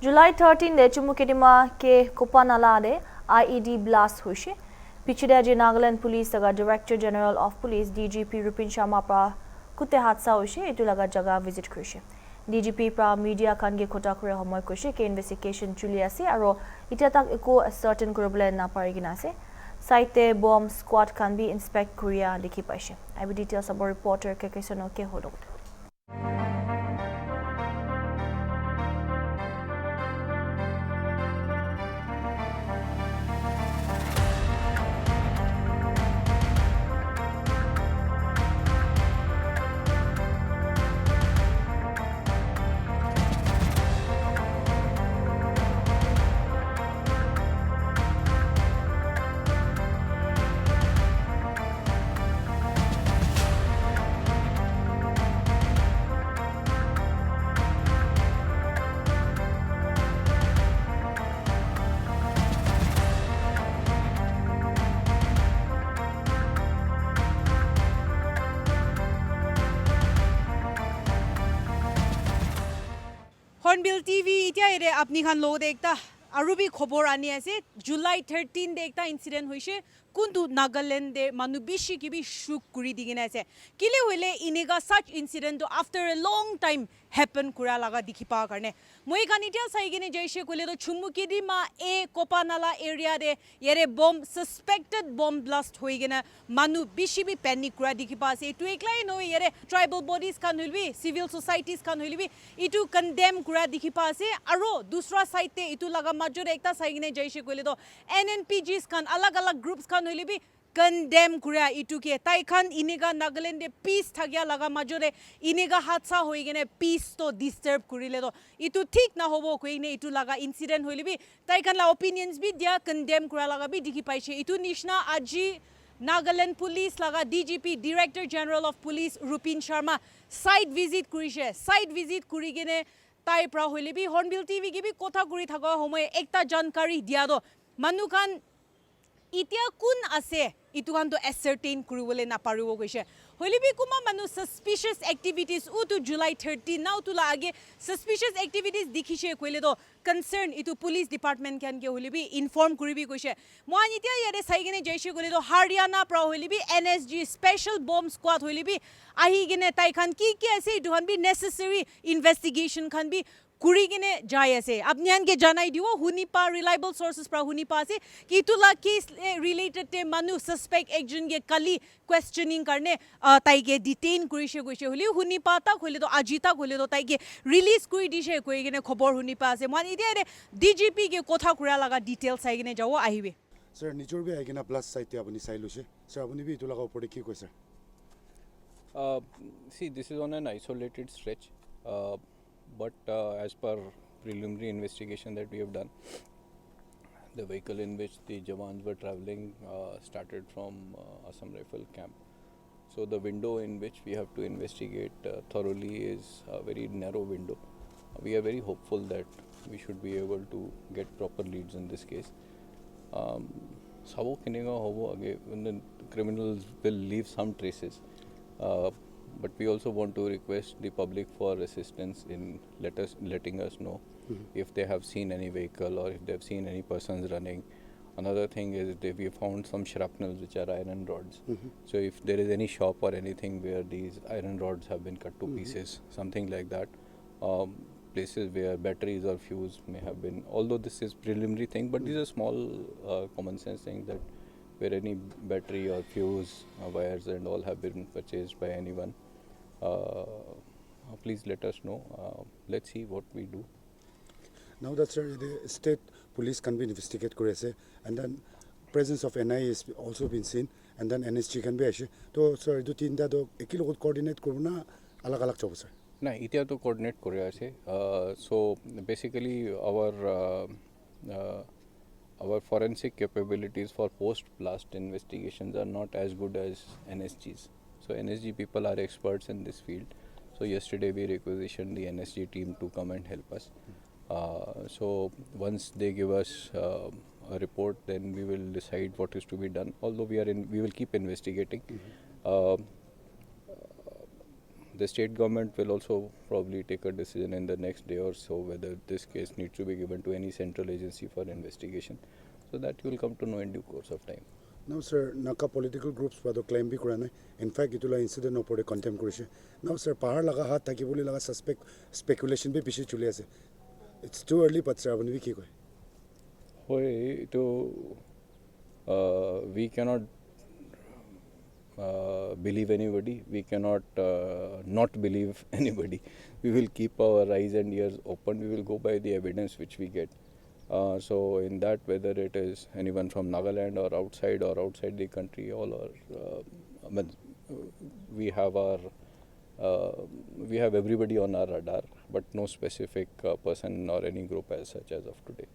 July 13 de Chumukedima ke Kopanala de IED blast hoishe. Pichide je Nagaland Police laga Director General of Police DGP Rupin Sharma pra kute hadsa hoishe etu laga jaga visit korise. DGP pra media kan ge khota kore homoy koise ke investigation chuli ase aro ita tak eko certain kurobole na parigina ase. Site bomb squad can be inspect Korea likhi paise. I will details about reporter ke kesono ke hodot. Hornbill TV इतिया इरे अपनी खान लो देखता अरुबी खबर आनी ऐसे जुलाई 13 देखता incident हुई शे कुंदु नागालैंड दे मानुबिशी की भी शुक कुरी दिगिन ऐसे किले हुए इनेगा सच इंसिडेंट तो after a long time happen कुरा लगा दिखी पा करने मोई कानिटिया साइगिने जैसे कुले तो चुमुकिदी मा ए कोपानाला एरिया दे येरे बॉम्ब सस्पेक्टेड बॉम्ब ब्लास्ट होई गेना मानु बिशी भी पैनिक कुरा दिखी पा से टू एकलाई नो येरे ट्राइबल बॉडीज कान हुलबी सिविल सोसाइटीज कान हुलबी इटू कंडेम कुरा दिखी पा से अरो दूसरा साइड ते इटू लगा मजोर एकता साइगिने जैसे कुले तो एनएनपीजीज कान अलग अलग ग्रुप्स कान हुलबी कंडेम कुरा इटू के ताइखान इनेगा नागालैंड दे पीस थागिया लगा मजोरे इनेगा हादसा होई गेने पीस तो डिस्टर्ब कुरिले तो इटू ठीक ना होबो कोई ने इटू लगा इंसिडेंट होइले भी ताइखान ला ओपिनियंस भी दिया कंडेम कुरा लगा भी दिखी पाइछे इटू निशना आजी नागालैंड पुलिस लगा DGP director general of police Rupin Sharma site visit कुरिछे साइट विजिट कुरि गेने ताइ प्रा होइले भी हॉर्नबिल टीवी की भी कोथा कुरि थाका समय एकता जानकारी दिया दो मानुखान इतिया कुन आसे इतुखान तो एसर्टेन कुरिबोले नापारिबो गइसे होइले बि कुमा मानु सस्पिशियस एक्टिविटीज उ टु जुलाई 13 नाउ तुला आगे सस्पिशियस एक्टिविटीज दिखिसे कोइले तो कंसर्न इतु पुलिस डिपार्टमेंट क्यान के होइले बि इन्फॉर्म कुरिबि गइसे मोन इतिया यारे साइगिने जैसे कोइले तो हरियाणा प्रा होइले बि एनएसजी स्पेशल बॉम्ब स्क्वाड होइले बि आही गिने ताइखान की आसे इतुखान बि नेसेसरी इन्वेस्टिगेशन खान बि कुरिगिने जाय आसे अपनियान के जानाई दिवो हुनिपा रिलायबल सोर्सेस प्रा हुनिपा से कि तुला केस रिलेटेड ते मानु सस्पेक्ट एकजन के कली क्वेश्चनिंग करने ताई के डिटेन कुरिसे गइसे होली हुनिपा ता खोले तो अजिता खोले तो ताई के रिलीज कुरि दिसे कोइगिने खबर हुनिपा से मान इदे डीजीपी के कोथा कुरा लगा डिटेल्स आइगिने जावो आहिबे सर निजोर भी आइगिना प्लस साइट अपनी साइलुसे सर अपनी भी तुला ऊपर की कोइ sir see this is on an isolated stretch but as per preliminary investigation that we have done, the vehicle in which the Jawans were travelling started from Assam Rifle camp. So the window in which we have to investigate thoroughly is a very narrow window. We are very hopeful that we should be able to get proper leads in this case. Sabo kinega hobo again, the criminals will leave some traces. But we also want to request the public for assistance in letting us know if they have seen any vehicle or if they have seen any persons running. Another thing is that we found some shrapnels which are iron rods. So if there is any shop or anything where these iron rods have been cut to pieces, something like that, places where batteries or fuse may have been, although this is preliminary thing, but these are small common sense things that where any battery or fuse wires and all have been purchased by anyone, please let us know. Let's see what we do. Now that sir the state police can be investigate korese and then presence of NI is also been seen and then NSG can be ashe to sir do tinta do ekil coordinate korna alag alag chobo sir na itia to coordinate kore ase so basically our forensic capabilities for post-blast investigations are not as good as NSG's. So NSG people are experts in this field. So yesterday we requisitioned the NSG team to come and help us. So once they give us a report, then we will decide what is to be done. Although we will keep investigating. the state government will also probably take a decision in the next day or so whether this case needs to be given to any central agency for investigation. So that you will come to know in due course of time. Now, sir, naka political groups pa do claim bi kura nai. In fact, itula incident opore condemn korise. Now, sir, pahar laga hat thaki boli laga suspect speculation bi piche chuli ase. It's too early, but sir, abani ki koi. Hoy, we cannot believe anybody. We cannot not believe anybody. We will keep our eyes and ears open. We will go by the evidence which we get. So in that, whether it is anyone from Nagaland or outside the country, all are. We have we have everybody on our radar, but no specific person or any group as such as of today.